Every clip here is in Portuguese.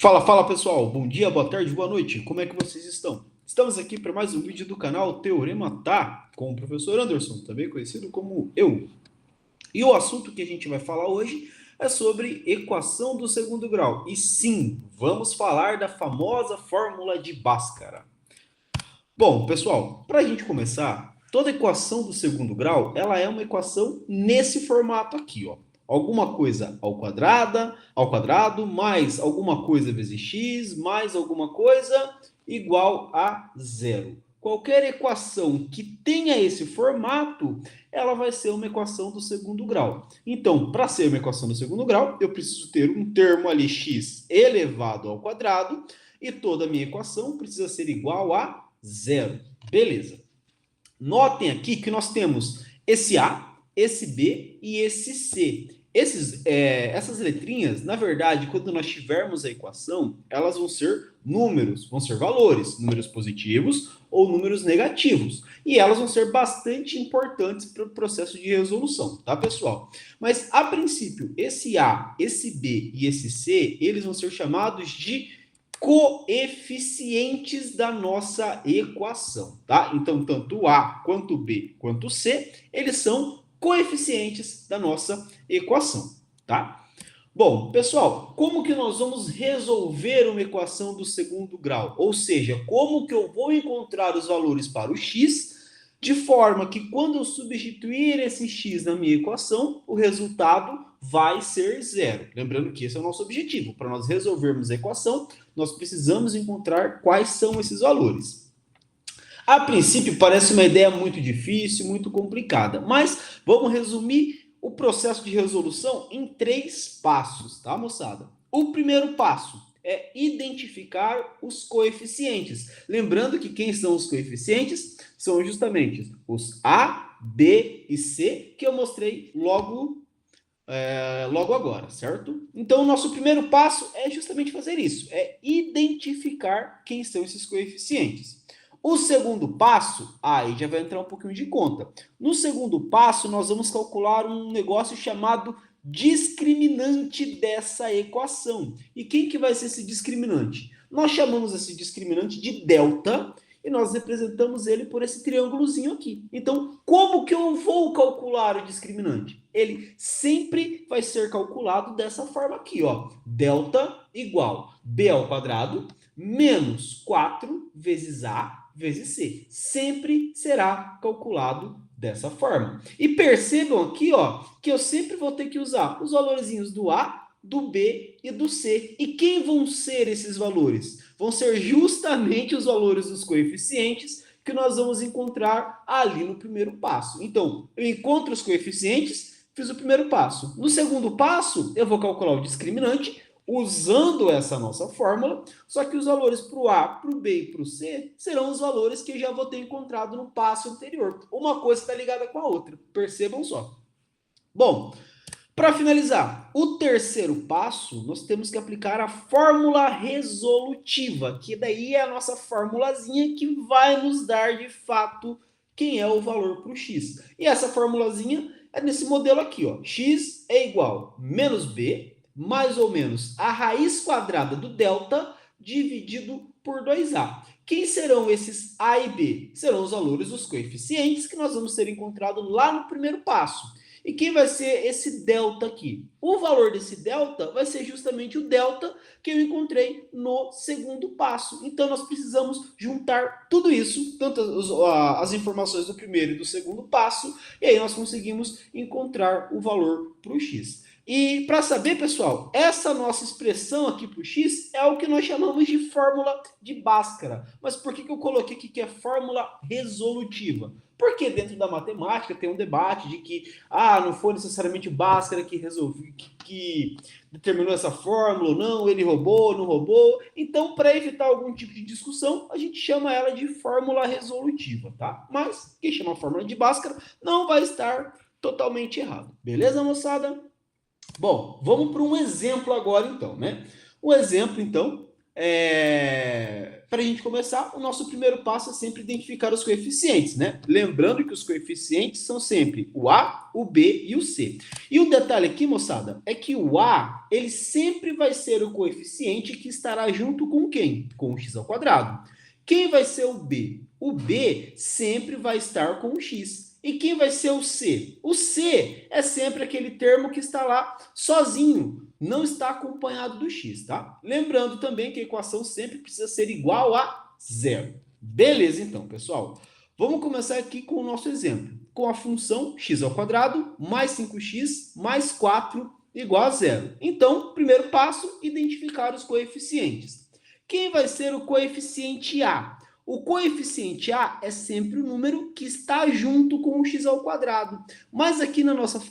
Fala, fala pessoal, bom dia, boa tarde, boa noite, como é que vocês estão? Estamos aqui para mais um vídeo do canal Teorema Tá, com o professor Anderson, também conhecido como eu. E o assunto que a gente vai falar hoje é sobre equação do segundo grau. E sim, vamos falar da famosa fórmula de Bhaskara. Bom, pessoal, para a gente começar, toda equação do segundo grau, ela é uma equação nesse formato aqui, ó. Alguma coisa ao quadrado, mais alguma coisa vezes x, mais alguma coisa igual a zero. Qualquer equação que tenha esse formato, ela vai ser uma equação do segundo grau. Então, para ser uma equação do segundo grau, eu preciso ter um termo ali x elevado ao quadrado, e toda a minha equação precisa ser igual a zero. Beleza. Notem aqui que nós temos esse A, esse B e esse C. Essas letrinhas, na verdade, quando nós tivermos a equação, elas vão ser números, vão ser valores, números positivos ou números negativos. E elas vão ser bastante importantes para o processo de resolução, tá, pessoal? Mas, a princípio, esse A, esse B e esse C, eles vão ser chamados de coeficientes da nossa equação, tá? Então, tanto o A quanto o B quanto o C, eles são coeficientes da nossa equação, tá? Bom, pessoal, como que nós vamos resolver uma equação do segundo grau? Ou seja, como que eu vou encontrar os valores para o x de forma que quando eu substituir esse x na minha equação, o resultado vai ser zero. Lembrando que esse é o nosso objetivo. Para nós resolvermos a equação, nós precisamos encontrar quais são esses valores. A princípio, parece uma ideia muito difícil, muito complicada, mas vamos resumir o processo de resolução em 3 passos, tá, moçada? O primeiro passo é identificar os coeficientes. Lembrando que quem são os coeficientes? São justamente os A, B e C, que eu mostrei logo agora, certo? Então, o nosso primeiro passo é justamente fazer isso, é identificar quem são esses coeficientes. O segundo passo, aí já vai entrar um pouquinho de conta. No segundo passo, nós vamos calcular um negócio chamado discriminante dessa equação. E quem que vai ser esse discriminante? Nós chamamos esse discriminante de delta e nós representamos ele por esse triângulozinho aqui. Então, como que eu vou calcular o discriminante? Ele sempre vai ser calculado dessa forma aqui, ó. Delta igual b ao quadrado menos 4 vezes a vezes C. Sempre será calculado dessa forma. E percebam aqui, ó, que eu sempre vou ter que usar os valorzinhos do A, do B e do C. E quem vão ser esses valores? Vão ser justamente os valores dos coeficientes que nós vamos encontrar ali no primeiro passo. Então, eu encontro os coeficientes, fiz o primeiro passo. No segundo passo, eu vou calcular o discriminante, usando essa nossa fórmula, só que os valores para o A, para o B e para o C serão os valores que eu já vou ter encontrado no passo anterior. Uma coisa está ligada com a outra, percebam só. Bom, para finalizar, o terceiro passo, nós temos que aplicar a fórmula resolutiva, que daí é a nossa formulazinha que vai nos dar de fato quem é o valor para o x. E essa formulazinha é nesse modelo aqui, ó. X é igual a menos b mais ou menos a raiz quadrada do delta dividido por 2a. Quem serão esses a e b? Serão os valores dos coeficientes que nós vamos ter encontrado lá no primeiro passo. E quem vai ser esse delta aqui? O valor desse delta vai ser justamente o delta que eu encontrei no segundo passo. Então, nós precisamos juntar tudo isso, tanto as informações do primeiro e do segundo passo, e aí nós conseguimos encontrar o valor para o x. E para saber, pessoal, essa nossa expressão aqui para o x é o que nós chamamos de fórmula de Bhaskara. Mas por que eu coloquei aqui que é fórmula resolutiva? Porque dentro da matemática tem um debate de que não foi necessariamente o Bhaskara que determinou essa fórmula ou não, ele roubou, não roubou. Então, para evitar algum tipo de discussão, a gente chama ela de fórmula resolutiva, tá? Mas quem chama fórmula de Bhaskara não vai estar totalmente errado. Beleza, moçada? Bom, vamos para um exemplo agora então, né? Um exemplo, então, para a gente começar, o nosso primeiro passo é sempre identificar os coeficientes, né? Lembrando que os coeficientes são sempre o A, o B e o C. E o detalhe aqui, moçada, é que o A, ele sempre vai ser o coeficiente que estará junto com quem? Com o x ao quadrado. Quem vai ser o B? O B sempre vai estar com o x. E quem vai ser o C? O C é sempre aquele termo que está lá sozinho, não está acompanhado do x, tá? Lembrando também que a equação sempre precisa ser igual a zero. Beleza, então, pessoal. Vamos começar aqui com o nosso exemplo, com a função x ao quadrado mais 5x mais 4 igual a zero. Então, primeiro passo, identificar os coeficientes. Quem vai ser o coeficiente A? O coeficiente A é sempre o número que está junto com o x ao quadrado. Mas aqui na nossa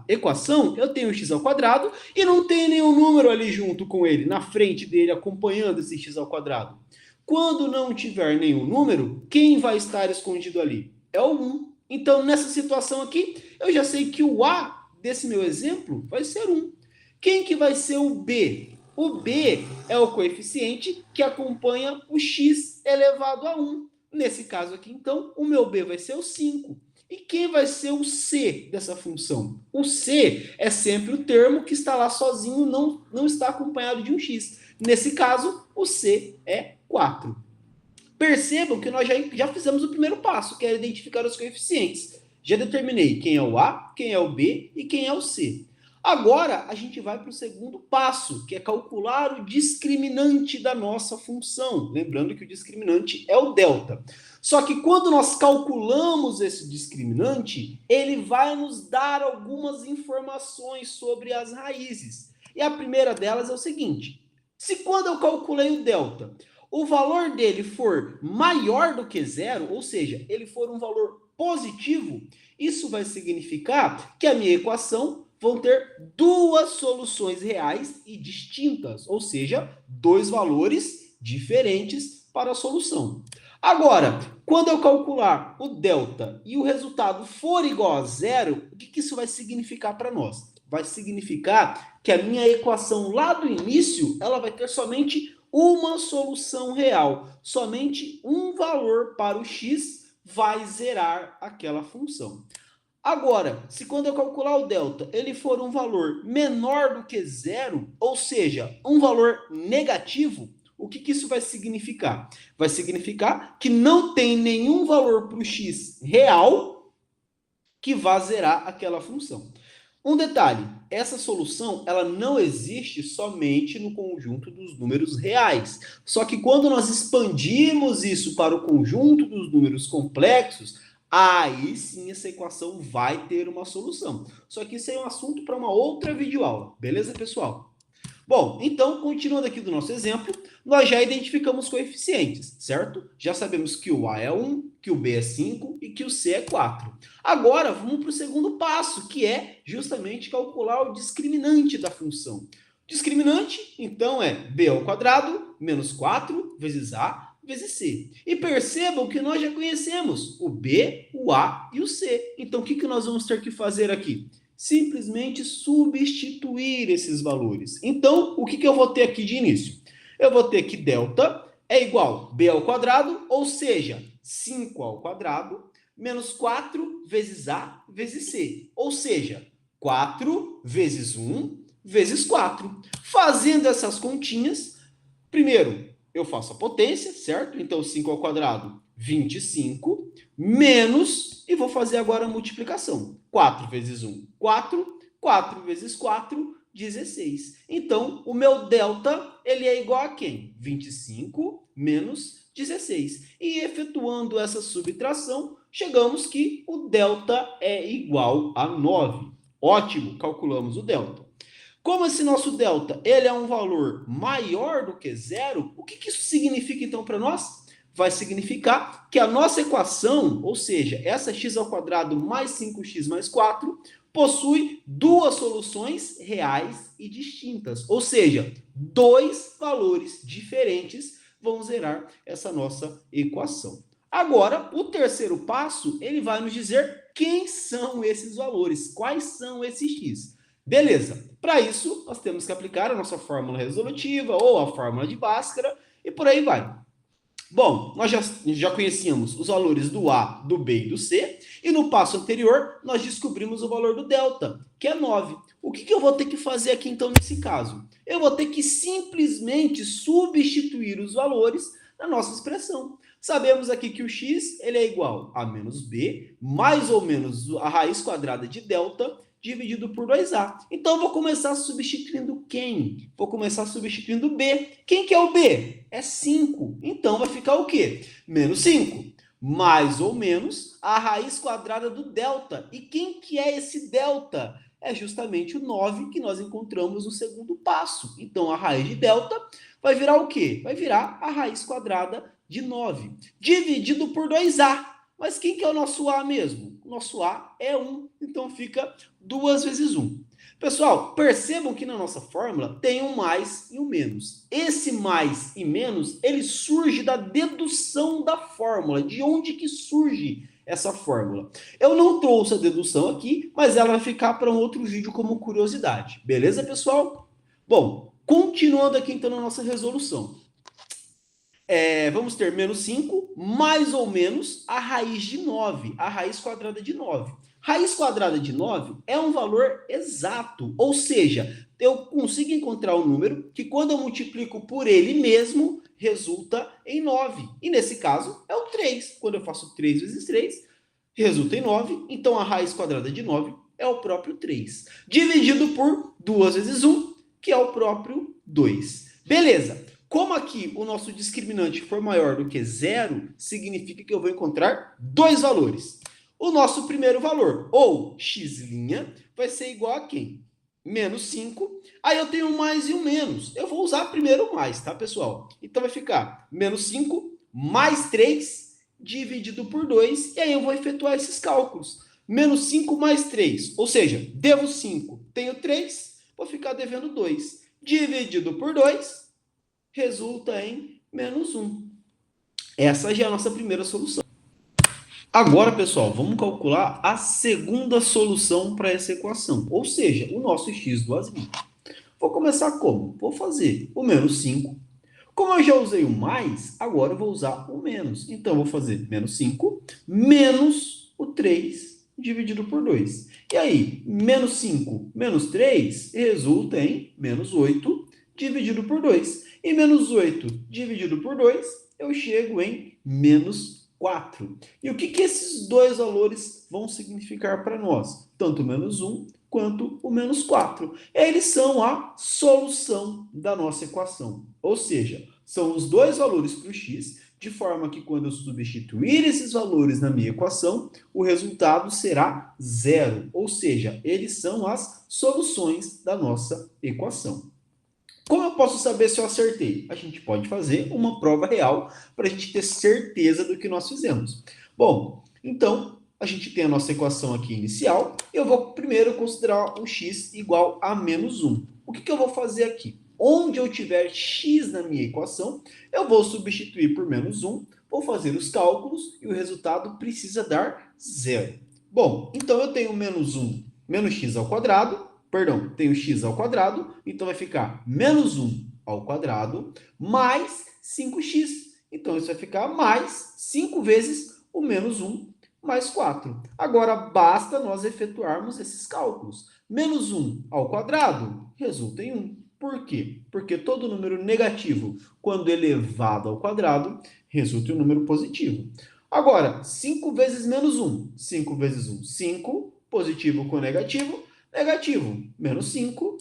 equação, eu tenho o x ao quadrado e não tem nenhum número ali junto com ele, na frente dele, acompanhando esse x ao quadrado. Quando não tiver nenhum número, quem vai estar escondido ali? É o 1. Então, nessa situação aqui, eu já sei que o A desse meu exemplo vai ser 1. Quem que vai ser o B? O B é o coeficiente que acompanha o x elevado a 1. Nesse caso aqui, então, o meu B vai ser o 5. E quem vai ser o C dessa função? O C é sempre o termo que está lá sozinho, não está acompanhado de um x. Nesse caso, o C é 4. Percebam que nós já fizemos o primeiro passo, que é identificar os coeficientes. Já determinei quem é o A, quem é o B e quem é o C. Agora, a gente vai para o segundo passo, que é calcular o discriminante da nossa função. Lembrando que o discriminante é o delta. Só que quando nós calculamos esse discriminante, ele vai nos dar algumas informações sobre as raízes. E a primeira delas é o seguinte: se quando eu calculei o delta, o valor dele for maior do que zero, ou seja, ele for um valor positivo, isso vai significar que a minha equação vão ter duas soluções reais e distintas, ou seja, dois valores diferentes para a solução. Agora, quando eu calcular o delta e o resultado for igual a zero, o que isso vai significar para nós? Vai significar que a minha equação lá do início, ela vai ter somente uma solução real, somente um valor para o x vai zerar aquela função. Agora, se quando eu calcular o delta, ele for um valor menor do que zero, ou seja, um valor negativo, o que isso vai significar? Vai significar que não tem nenhum valor para o x real que vá zerar aquela função. Um detalhe, essa solução ela não existe somente no conjunto dos números reais. Só que quando nós expandirmos isso para o conjunto dos números complexos, aí sim essa equação vai ter uma solução. Só que isso é um assunto para uma outra videoaula. Beleza, pessoal? Bom, então, continuando aqui do nosso exemplo, nós já identificamos coeficientes, certo? Já sabemos que o A é 1, que o B é 5 e que o C é 4. Agora, vamos para o segundo passo, que é justamente calcular o discriminante da função. Discriminante, então, é B ao quadrado menos 4 vezes A vezes C. E percebam que nós já conhecemos o B, o A e o C. Então, o que nós vamos ter que fazer aqui? Simplesmente substituir esses valores. Então, o que eu vou ter aqui de início? Eu vou ter que delta é igual a b ao quadrado, ou seja, 5 ao quadrado, menos 4 vezes a vezes c, ou seja, 4 vezes 1 vezes 4. Fazendo essas continhas, primeiro eu faço a potência, certo? Então, 5 ao quadrado, 25, menos, e vou fazer agora a multiplicação. 4 vezes 1, 4. 4 vezes 4, 16. Então, o meu delta, ele é igual a quem? 25 menos 16. E efetuando essa subtração, chegamos que o delta é igual a 9. Ótimo, calculamos o delta. Como esse nosso delta ele é um valor maior do que zero, o que isso significa então para nós? Vai significar que a nossa equação, ou seja, essa x ao quadrado mais 5x mais 4, possui duas soluções reais e distintas. Ou seja, dois valores diferentes vão zerar essa nossa equação. Agora, o terceiro passo, ele vai nos dizer quem são esses valores, quais são esses x. Beleza. Para isso, nós temos que aplicar a nossa fórmula resolutiva ou a fórmula de Bhaskara e por aí vai. Bom, nós já conhecíamos os valores do A, do B e do C, e no passo anterior nós descobrimos o valor do delta, que é 9. O que eu vou ter que fazer aqui então nesse caso? Eu vou ter que simplesmente substituir os valores na nossa expressão. Sabemos aqui que o x ele é igual a menos b, mais ou menos a raiz quadrada de delta, dividido por 2a. Então, eu vou começar substituindo quem? Vou começar substituindo b. Quem que é o b? É 5. Então, vai ficar o quê? Menos 5. Mais ou menos a raiz quadrada do delta. E quem que é esse delta? É justamente o 9 que nós encontramos no segundo passo. Então, a raiz de delta vai virar o quê? Vai virar a raiz quadrada de 9, dividido por 2a. Mas quem que é o nosso A mesmo? O nosso A é 1, então fica 2 vezes 1. Pessoal, percebam que na nossa fórmula tem um mais e um menos. Esse mais e menos, ele surge da dedução da fórmula. De onde que surge essa fórmula? Eu não trouxe a dedução aqui, mas ela vai ficar para um outro vídeo como curiosidade. Beleza, pessoal? Bom, continuando aqui então na nossa resolução. Vamos ter menos 5, mais ou menos a raiz de 9, a raiz quadrada de 9. Raiz quadrada de 9 é um valor exato, ou seja, eu consigo encontrar um número que quando eu multiplico por ele mesmo, resulta em 9. E nesse caso é o 3. Quando eu faço 3 vezes 3, resulta em 9. Então a raiz quadrada de 9 é o próprio 3. Dividido por 2 vezes 1, que é o próprio 2. Beleza. Como aqui o nosso discriminante for maior do que 0, significa que eu vou encontrar dois valores. O nosso primeiro valor, ou x', vai ser igual a quem? Menos 5. Aí eu tenho um mais e um menos. Eu vou usar primeiro o mais, tá, pessoal? Então vai ficar menos 5 mais 3 dividido por 2. E aí eu vou efetuar esses cálculos. Menos 5 mais 3. Ou seja, devo 5, tenho 3, vou ficar devendo 2. Dividido por 2 resulta em menos 1. Essa já é a nossa primeira solução. Agora, pessoal, vamos calcular a segunda solução para essa equação, ou seja, o nosso x do ASLI. Vou começar como? Vou fazer o menos 5. Como eu já usei o mais, agora eu vou usar o menos. Então, eu vou fazer menos 5 menos o 3 dividido por 2. E aí, menos 5 menos 3 resulta em menos 8 dividido por 2. E menos 8 dividido por 2, eu chego em menos 4. E o que esses dois valores vão significar para nós? Tanto o menos 1 quanto o menos 4. Eles são a solução da nossa equação. Ou seja, são os dois valores para o x, de forma que quando eu substituir esses valores na minha equação, o resultado será 0. Ou seja, eles são as soluções da nossa equação. Como eu posso saber se eu acertei? A gente pode fazer uma prova real para a gente ter certeza do que nós fizemos. Bom, então a gente tem a nossa equação aqui inicial. Eu vou primeiro considerar o x igual a menos 1. O que eu vou fazer aqui? Onde eu tiver x na minha equação, eu vou substituir por menos 1, vou fazer os cálculos e o resultado precisa dar 0. Bom, então eu tenho menos 1, menos x ao quadrado, perdão, tenho x ao quadrado, então vai ficar menos 1 ao quadrado mais 5x. Então isso vai ficar mais 5 vezes o menos 1 mais 4. Agora basta nós efetuarmos esses cálculos. Menos 1 ao quadrado resulta em 1. Por quê? Porque todo número negativo, quando elevado ao quadrado, resulta em um número positivo. Agora, 5 vezes menos 1. 5 vezes 1, 5. Positivo com negativo. Negativo, menos 5,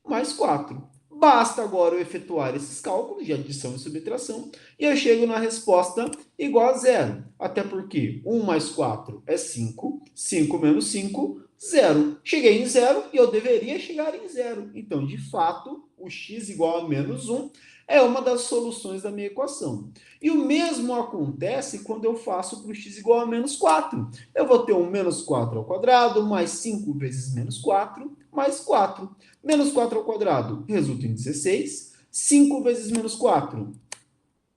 mais 4. Basta agora eu efetuar esses cálculos de adição e subtração e eu chego na resposta igual a 0. Até porque 1 mais 4 é 5, 5 menos 5, 0. Cheguei em 0 e eu deveria chegar em 0. Então, de fato, o x igual a menos 1 é uma das soluções da minha equação. E o mesmo acontece quando eu faço para o x igual a menos 4. Eu vou ter um menos 4 ao quadrado, mais 5 vezes menos 4, mais 4. Menos 4 ao quadrado resulta em 16. 5 vezes menos 4,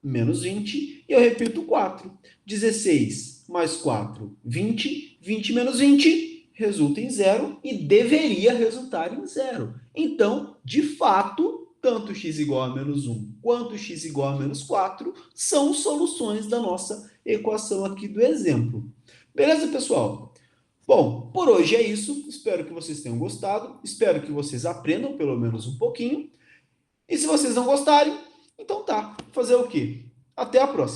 menos 20. E eu repito 4. 16 mais 4, 20. 20 menos 20 resulta em zero e deveria resultar em zero. Então, de fato, tanto x igual a menos 1 quanto x igual a menos 4 são soluções da nossa equação aqui do exemplo. Beleza, pessoal? Bom, por hoje é isso. Espero que vocês tenham gostado. Espero que vocês aprendam pelo menos um pouquinho. E se vocês não gostarem, então tá. Fazer o quê? Até a próxima.